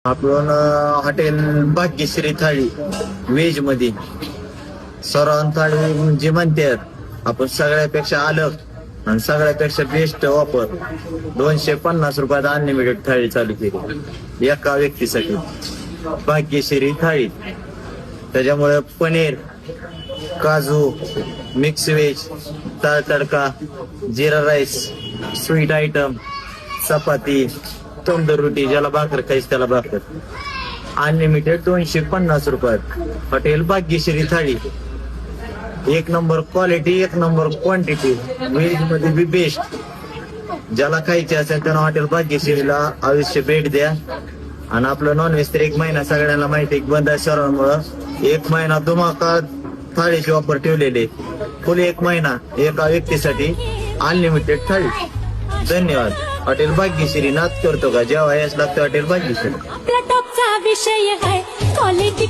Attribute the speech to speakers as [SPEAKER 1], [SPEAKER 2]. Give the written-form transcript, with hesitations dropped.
[SPEAKER 1] आपण हॉटेल भाग्यश्री थाळी व्हेज मध्ये सर्वान थाळी जे म्हणतात आपण सगळ्यापेक्षा अलग आणि सगळ्यापेक्षा बेस्ट ऑफर 250 रुपयात अनलिमिटेड थाळी चालू केली एका व्यक्तीसाठी भाग्यश्री थाळी. त्याच्यामुळे पनीर, काजू, मिक्स व्हेज, दाल तडका, जिरा राईस, स्वीट आयटम, चपाती, तंदूर रोटी, ज्याला भाकर खायची त्याला भाकर, अनलिमिटेड 250 रुपयात हॉटेल भाग्यश्री थाळी. एक नंबर क्वालिटी, एक नंबर क्वांटिटी, व्हेज मध्ये बी बेस्ट. ज्याला खायचे असेल त्यानं हॉटेल भाग्यश्रीला अवश्य भेट द्या. आणि आपलं नॉनव्हेज तर 1 महिना सगळ्यांना माहिती बंद आहे सर्वांमुळं. 1 महिना धुमाका थाळीची ऑफर ठेवलेली, फुल 1 महिना एका व्यक्तीसाठी अनलिमिटेड थाळी. धन्यवाद. हॉटेल भाग्यश्री नाच करतो का जेव्हा याच लागतो हॉटेल भाग्यश्री.
[SPEAKER 2] आपला टॉपचा विषय आहे क्वालिटी.